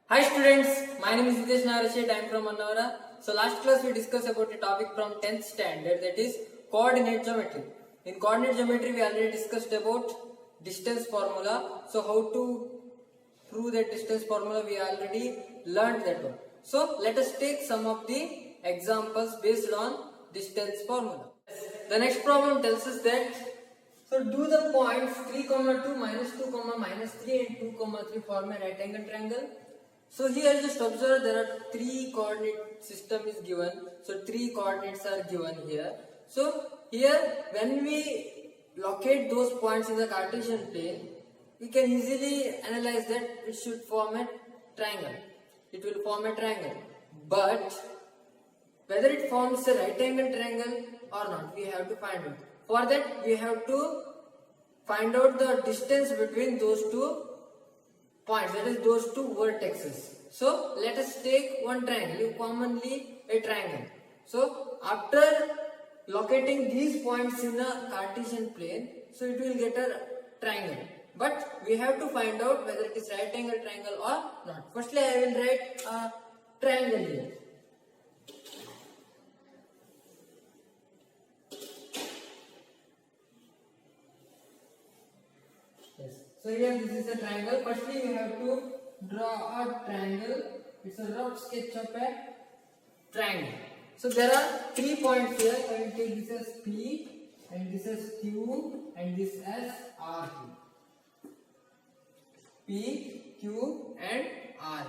Hi students, my name is Hitesh Narashet. I am from Annavara. So last class we discussed about a topic from 10th standard, that is coordinate geometry. In coordinate geometry we already discussed about distance formula. So how to prove that distance formula we already learned that one. So let us take some of the examples based on distance formula. The next problem tells us that do the points 3, 2, -2, -3 and 2, 3 form a right angle triangle. So here just observe there are three coordinate system is given. So three coordinates are given here. So here when we locate those points in the Cartesian plane, we can easily analyze that it should form a triangle. It will form a triangle. But whether it forms a right angle triangle or not, we have to find out. For that we have to find out the distance between those two points, that is those two vertices. So let us take one triangle, commonly a triangle. So after locating these points in a Cartesian plane, so it will get a triangle. But we have to find out whether it is right angle triangle or not. Firstly I will write a triangle here. So here this is a triangle. Firstly we have to draw a triangle. It's a rough sketch of a triangle. So there are 3 points here. I will take this as P and this as Q and this as R. P, Q and R.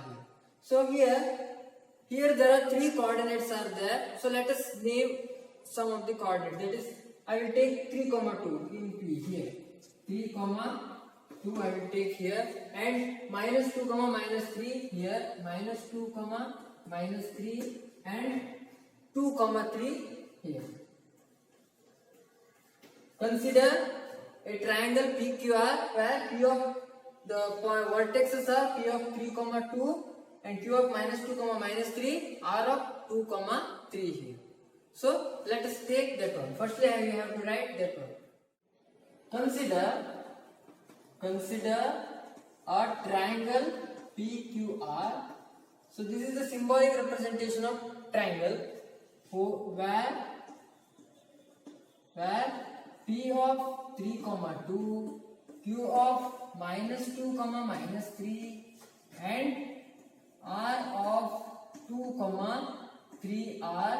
So here there are 3 coordinates are there. So let us name some of the coordinates. That is, I will take 3, 2 in P here. 3, 2 I will take here, and -2, -3 here, -2, -3 and 2, 3 here. Consider a triangle PQR where P of the vertices are P of 3, 2 and Q of -2, -3, R of 2, 3 here. So let us take that one. Firstly we have to write that one. Consider a triangle PQR. So this is the symbolic representation of triangle where P of 3, 2, Q of -2, -3 and R of 2, 3 are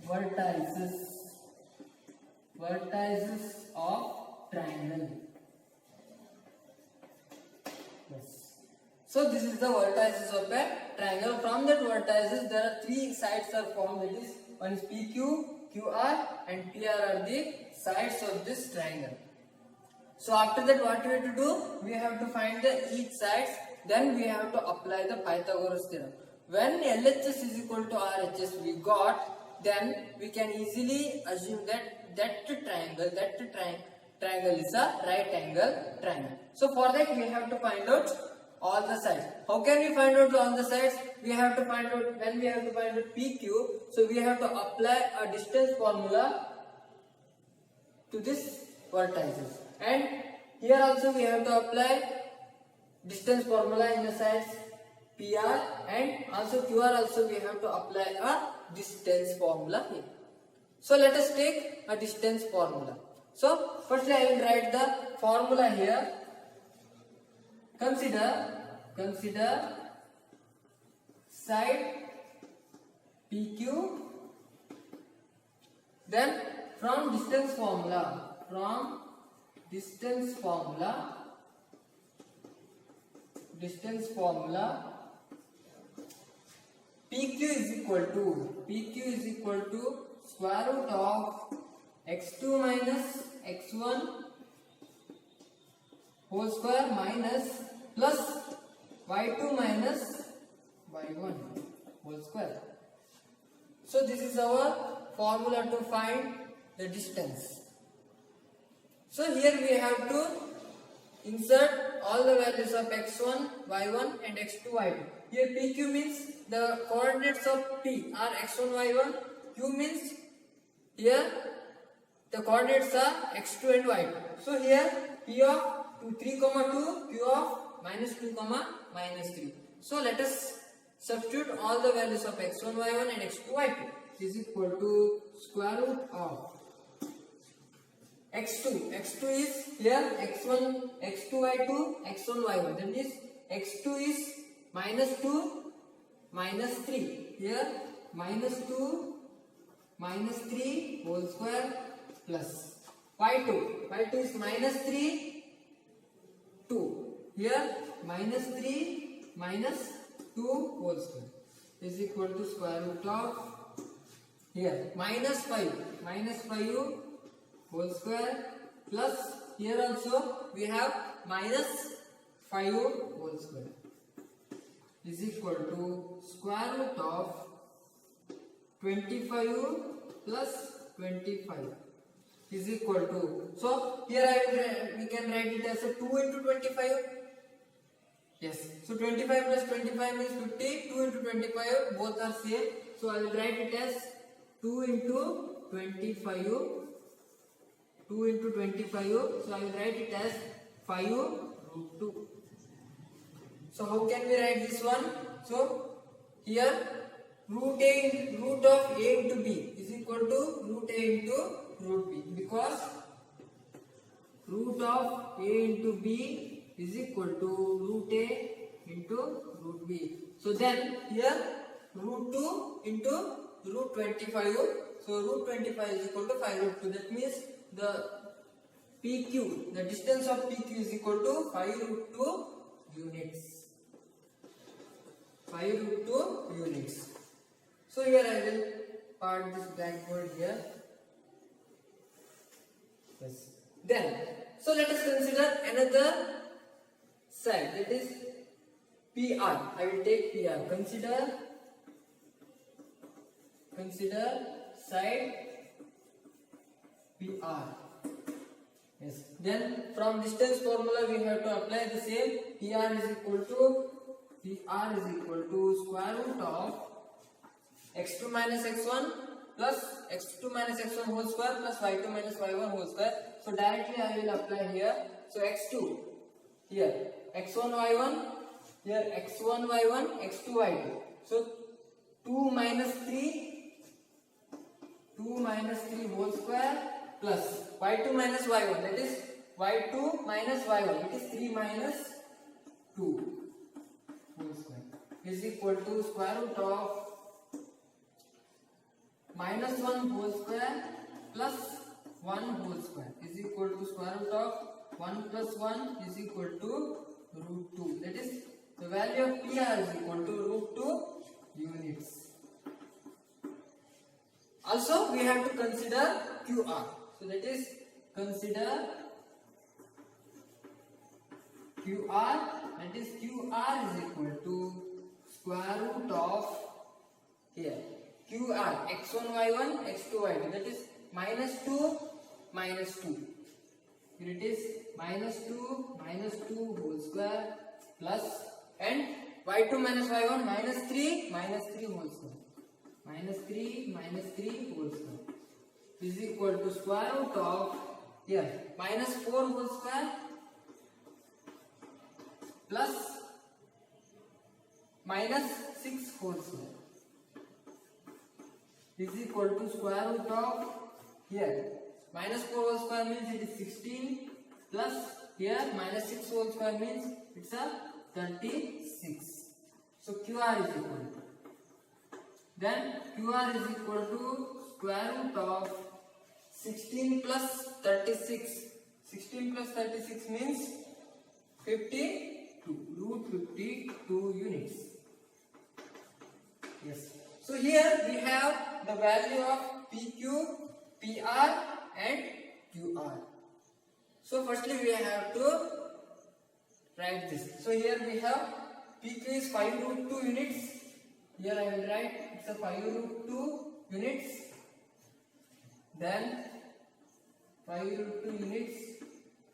vertices of triangle. So this is the vertices of a triangle. From that vertices there are 3 sides are formed. That is, one is PQ, QR and PR are the sides of this triangle. So after that what we have to do? We have to find the each sides. Then we have to apply the Pythagoras theorem. When LHS is equal to RHS we got, then we can easily assume that triangle is a right angle triangle. So for that we have to find out all the sides. How can we find out all the sides? We have to find out, when we have to find out PQ, so we have to apply a distance formula to this vertices. And here also we have to apply distance formula in the sides PR, and also QR also we have to apply a distance formula here. So let us take a distance formula. So firstly I will write the formula here. Consider side PQ, then from distance formula PQ is equal to square root of x2 minus x1 whole square minus plus y2 minus y1 whole square. So this is our formula to find the distance. So here we have to insert all the values of x1, y1 and x2, y2. Here PQ means the coordinates of P are x1, y1. Q means here the coordinates are x2 and y2. So here P of 3, 2, Q of -2, minus 3. So let us substitute all the values of x1 y1 and x2 y2 is equal to square root of x2. x2 is here x1 x2 y2 x1 y1, that is x2 is minus 2 minus 3, here minus 2 minus 3 whole square plus y2 is minus 3 2, here minus 3 minus 2 whole square is equal to square root of here minus 5 whole square plus here also we have minus 5 whole square is equal to square root of 25 plus 25 is equal to, so here we can write it as a 2 into 25. Yes, so 25 plus 25 means 50, 2 into 25 both are same, so I will write it as 2 into 25, so I will write it as 5 root 2. So how can we write this one? So here root of a into b is equal to root a into root b, because root of a into b is equal to root a into root b. So then here root 2 into root 25, so root 25 is equal to 5 root 2, that means the PQ, the distance of PQ is equal to 5 root 2 units. 5 root 2 units. So here I will part this blackboard here. Yes. Then, so let us consider another side, that is PR. I will take PR. Consider side PR. Yes. Then from distance formula we have to apply the same. PR is equal to square root of x2 minus x1 plus x2 minus x1 whole square plus y2 minus y1 whole square. So directly I will apply here. So x2 here x1 y1, here x1 y1 x2 y2. So 2 minus 3 whole square plus y2 minus y1, that is y2 minus y1, it is 3 minus 2 whole square is equal to square root of minus 1 whole square plus 1 whole square is equal to square root of 1 plus 1 is equal to root 2, that is the value of PR is equal to root 2 units. Also we have to consider QR, so that is consider QR, that is QR is equal to square root of here QR x1 y1 x2 y2, that is minus 2 minus 2, here it is minus 2 whole square plus and y2 minus y1 minus 3 whole square, minus 3 whole square is equal to square root of here minus 4 whole square plus minus 6 whole square is equal to square root of here minus 4 whole square means it is 16 plus here minus 6 whole square means it's a 36. So QR is equal to, then QR is equal to square root of 16 plus 36. 16 plus 36 means 52, root 52 units. Yes. So here we have the value of PQ, PR and QR. So firstly we have to write this. So here we have PQ is 5 root 2 units. Here I will write it's a 5 root 2 units. Then 5 root 2 units,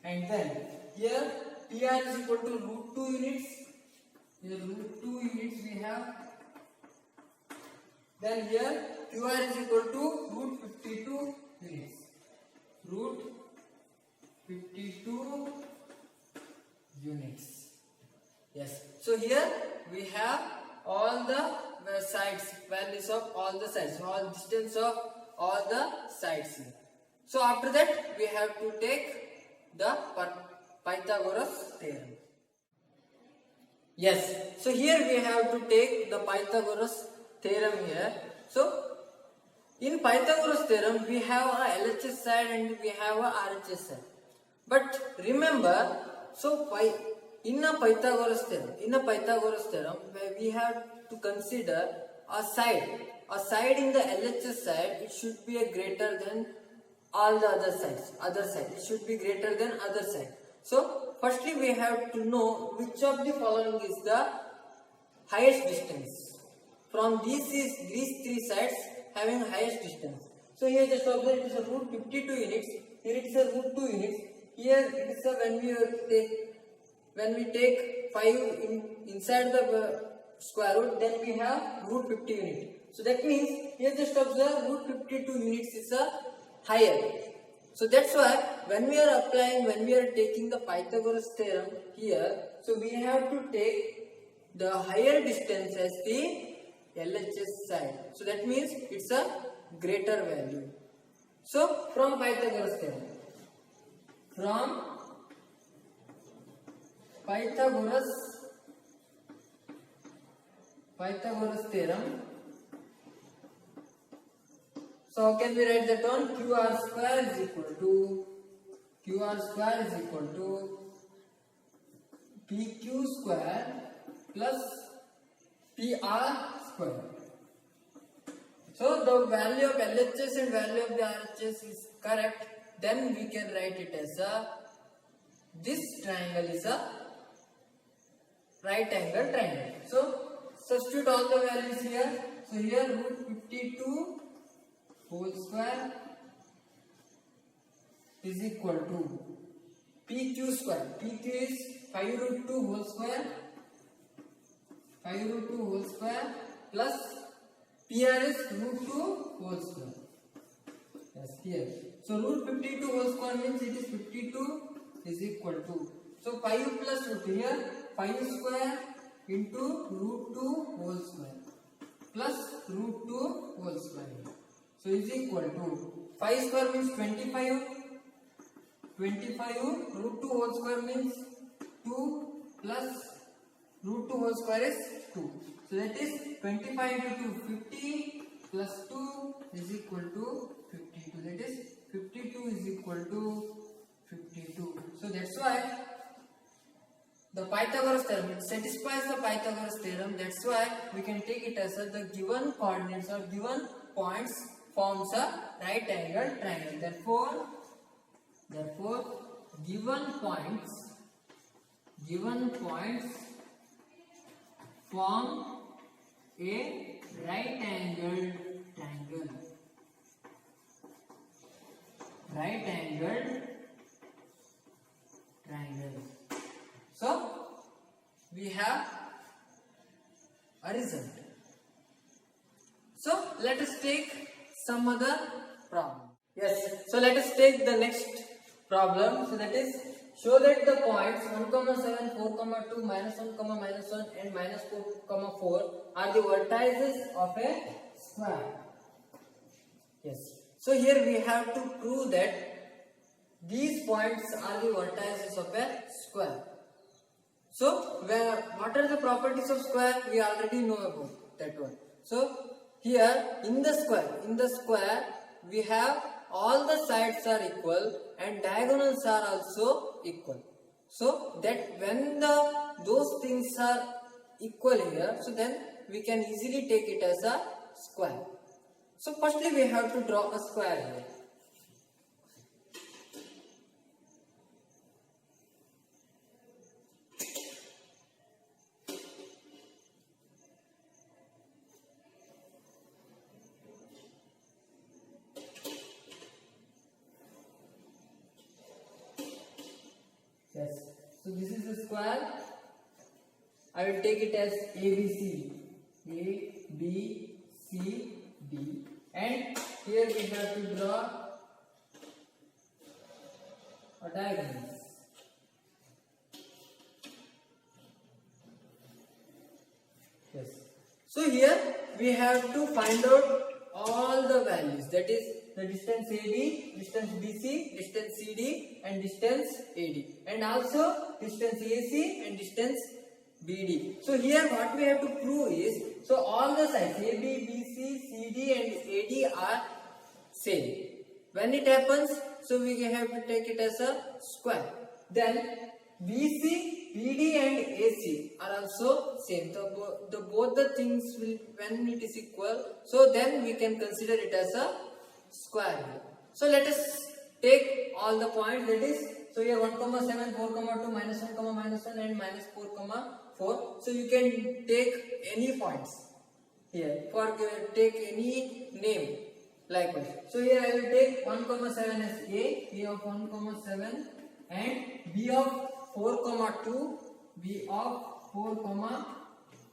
and then here PR is equal to root 2 units. Here root 2 units we have. Then here QR is equal to root 52 units. Root 52 units. Yes. So here we have all the sides, values of all the sides, all distance of all the sides here. So after that we have to take the Pythagoras theorem. Yes. So here we have to take the Pythagoras theorem here. So in Pythagoras theorem we have a LHS side and we have a RHS side. But remember, so in a Pythagoras theorem, where we have to consider a side in the LHS side, it should be a greater than all the other sides. It should be greater than other side. So firstly we have to know which of the following is the highest distance from these three sides having highest distance. So here just observe, it is a root 52 units. Here it is a root 2 units. Here it is a when we take 5 inside the square root, then we have root 50 units. So that means here just observe, root 52 units is a higher. So that's why when we are taking the Pythagoras theorem here, so we have to take the higher distance as the LHS side. So that means it's a greater value. So from Pythagoras theorem, Pythagoras theorem. So how can we write that on? QR square is equal to PQ square plus PR square. So the value of LHS and value of the RHS is correct. Then we can write it as this triangle is a right angle triangle. So substitute all the values here. So here root 52 whole square is equal to PQ square. PQ is 5 root 2 whole square. 5 root 2 whole square plus PR is root 2 whole square. Yes, here. So root 52 whole square means it is 52 is equal to. So 5 plus root here 5 square into root 2 whole square plus root 2 whole square. So is equal to 5 square means 25. 25 root 2 whole square means 2 plus root 2 whole square is 2. So that is 25 into 2 50 plus 2 is equal to 52. That is 52 is equal to 52. So that's why the Pythagoras theorem, it satisfies the Pythagoras theorem. That's why we can take it as the given coordinates or given points forms a right angle triangle. Therefore given points form a right angle triangle. Right angle triangle. So we have a result. So let us take some other problem. Yes, so let us take the next problem. So that is, show that the points 1, 7, 4, 2, -1, -1 and -4, 4 are the vertices of a square. Yes. So here we have to prove that these points are the vertices of a square. So what are the properties of square? We already know about that one. So here in the square we have all the sides are equal and diagonals are also equal. So that when those things are equal here, so then we can easily take it as a square. So firstly we have to draw a square here. Yes. So this is a square. I will take it as ABC. A, B, C, D. And here we have to draw a diagonal. Yes. So here we have to find out all the values, that is the distance AB, distance BC, distance CD and distance AD, and also distance AC and distance BD. So here what we have to prove is, so all the sides AB, BC, CD and AD are same. When it happens, so we have to take it as a square. Then BC, BD and AC are also same. Both the things will, when it is equal, so then we can consider it as a square. So let us take all the points, that is, so here 1, 7, 4, 2, -1, -1 and -4, 4. So you can take any points here, for take any name likewise. So here I will take 1, 7 as A, B of 1, 7 and B of 4, 2, B of 4,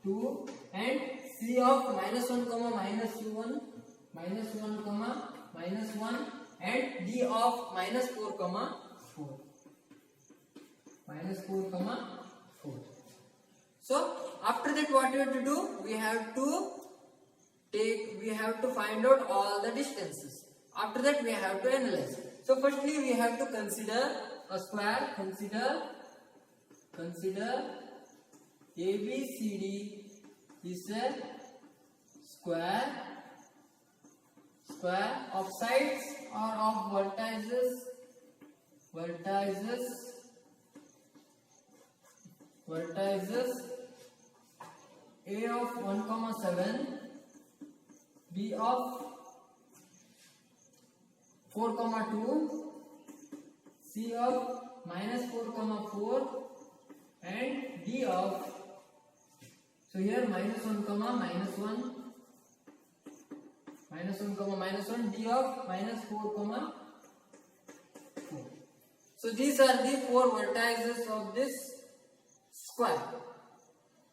2 and C of -1, -1, -1, -1 and D of -4, 4. -4, 4. So after that what we have to do? We have to find out all the distances. After that we have to analyze. So firstly we have to consider a square. Consider ABCD is a square of sides or of vertices A of 1, 7, B of 4, 2, C of -4, 4 and D of, so here -1, -1, -1, D of -4, 4. So these are the 4 vertices of this square.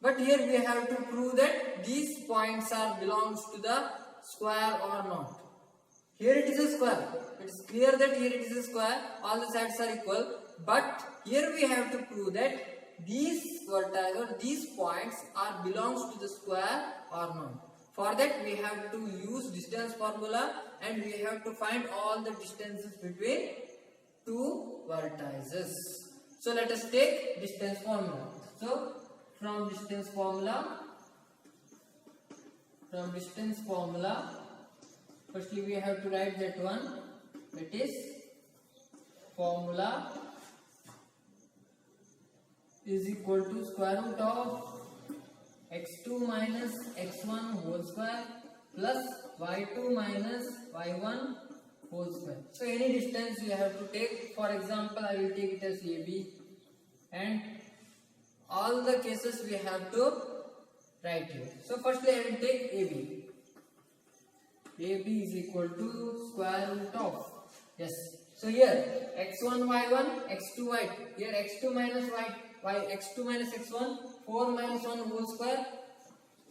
But here we have to prove that these points are belongs to the square or not. Here it is a square. It is clear that here it is a square. All the sides are equal. But here we have to prove that these vertices or these points are belongs to the square or not. For that we have to use distance formula and we have to find all the distances between two vertices. So let us take distance formula. So from distance formula, firstly we have to write that one, that is formula is equal to square root of x2 minus x1 whole square plus y2 minus y1 whole square. So any distance you have to take. For example, I will take it as AB, and all the cases we have to write here. So firstly I will take AB. AB is equal to square root of, yes. So here x1 y1, x2 y2. Here x2 minus x2 minus x1, 4 minus 1 whole square,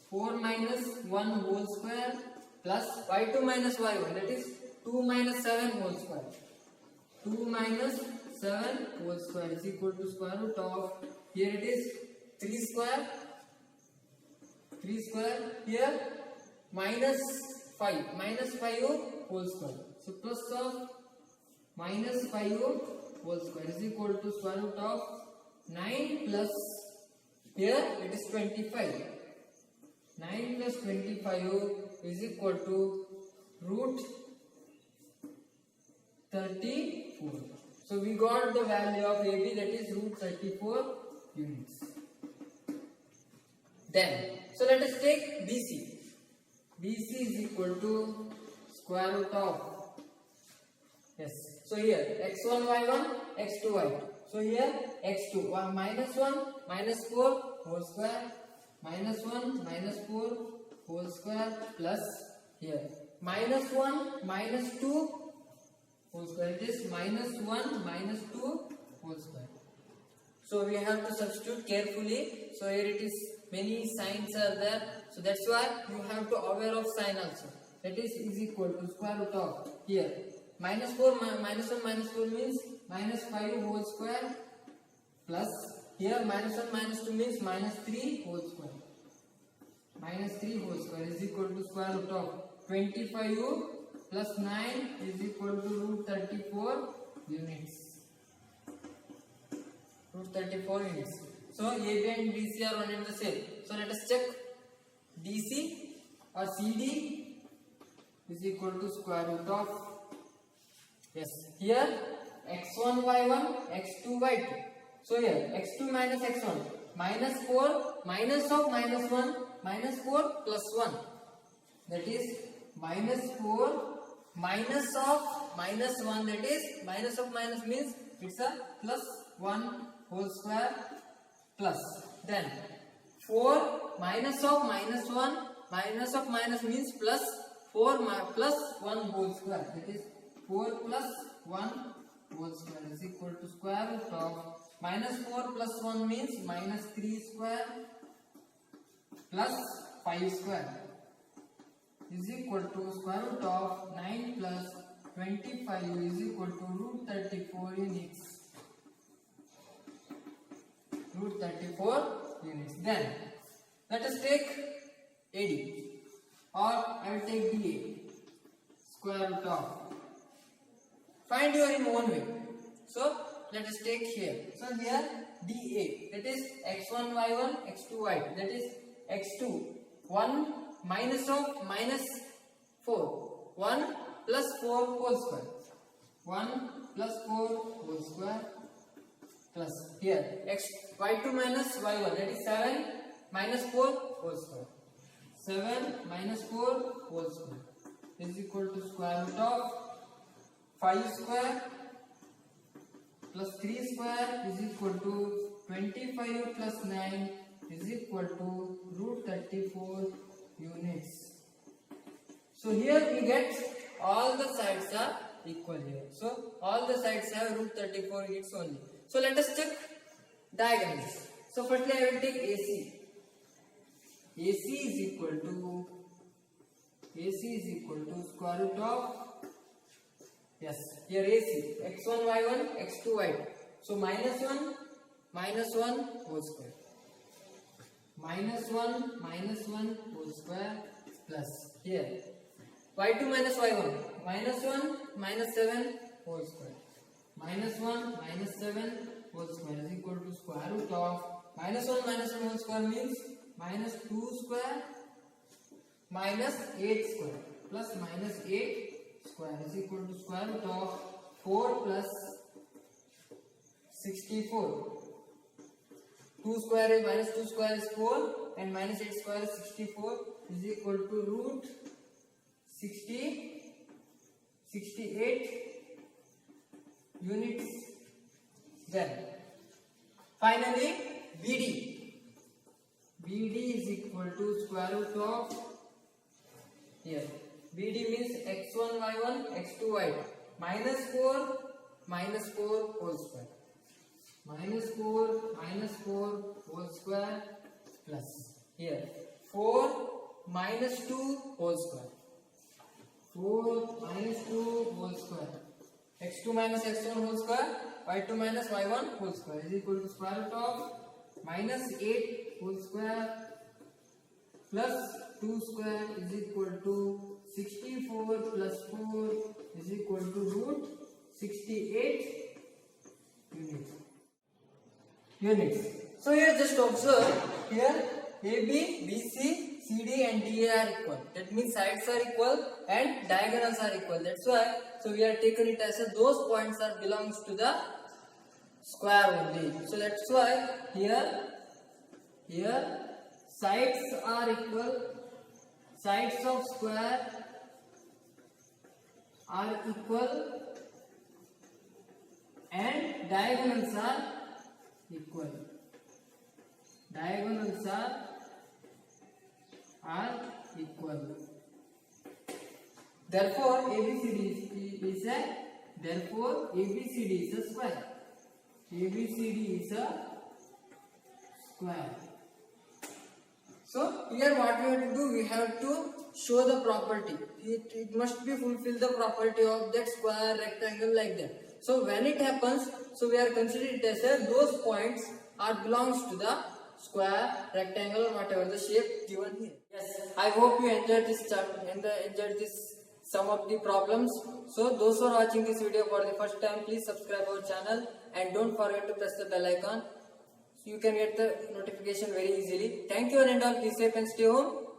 4 minus 1 whole square plus y2 minus y1, that is 2 minus 7 whole square. 2 minus 7 whole square is equal to square root of, here it is 3 square, here minus 5 whole square. So plus of minus 5 whole square is equal to square root of 9 plus, here it is 25. 9 plus 25 is equal to root 34. So we got the value of AB, that is root 34 units. Then, so let us take BC. BC is equal to square root of, yes. So here x1 y1, x2 y2. So here x2 minus 1 minus 4 whole square, minus 1 minus 4 whole square plus here minus 1 minus 2 whole square. It is minus 1 minus 2 whole square. So we have to substitute carefully. So here it is, many signs are there. So that's why you have to aware of sign also. That is equal to square root of, here minus 4 minus 1 minus 4 means minus 5 whole square plus here minus 1 minus 2 means minus 3 whole square. is equal to square root of 25u plus 9 is equal to root 34 units. Root 34 units. So AB and BC are one and the same. So let us check. DC or CD is equal to square root of, yes, here x1 y1 x2 y2. So here x2 minus x1 minus 4 minus of minus 1 minus 4 plus 1, that is minus 4 minus of minus 1, that is minus of minus means it's a plus 1 whole square plus, then 4 minus of minus 1 minus of minus means plus 4 plus 1 whole square, that is 4 plus 1 whole square is equal to square root of minus 4 plus 1 means minus 3 square plus 5 square is equal to square root of 9 plus 25 is equal to root 34 units. Root 34 units. Then let us take AD, or I will take DA. Square root of. Find your own way. So let us take here. So here DA, that is x1 y1 x2 y2, that is x2 1 minus of minus 4 1 plus 4 whole square, 1 plus 4 whole square plus here x y2 minus y1, that is 7 minus 4 whole square, 7 minus 4 whole square is equal to square root of 5 square plus 3 square is equal to 25 plus 9 is equal to root 34 units. So here we get all the sides are equal here. So all the sides have root 34 units only. So let us check diagonals. So firstly I will take AC. AC is equal to square root of, yes, here AC x1 y1 x2 y2. So minus 1 whole square, minus 1 whole square plus here y2 minus y1 minus 1 minus 7 whole square, minus 1 minus 7 whole square is equal to square root of minus 1 whole square means minus 2 square minus 8 square plus minus 8 square is equal to square root of 4 plus 64. 2 square is minus 2 square is 4 and minus 8 square is 64 is equal to root 68 units. Then finally BD is equal to square root of, here BD means x1 y1 x2 y2 minus 4 whole square, minus 4 whole square plus here 4 minus 2 whole square, 4 minus 2 whole square, x2 minus x1 whole square, y2 minus y1 whole square is equal to square root of minus 8 whole square plus 2 square is equal to 64 plus 4 is equal to root 68 units. So here just observe, here AB, BC, CD and DA are equal. That means sides are equal and diagonals are equal. That's why, so we are taken it as those points are belongs to the square only. So that's why here sides are equal, sides of square are equal and diagonals are equal. Diagonals are equal. Therefore ABCD is a square. ABCD is a square. So here what we have to do, we have to show the property. It must be fulfill the property of that square, rectangle, like that. So when it happens, so we are considering it as those points are belongs to the square, rectangle, or whatever the shape given here. Yes, I hope you enjoyed this enjoyed this some of the problems. So those who are watching this video for the first time, please subscribe our channel and don't forget to press the bell icon so you can get the notification very easily. Thank you and all. Be safe and stay home.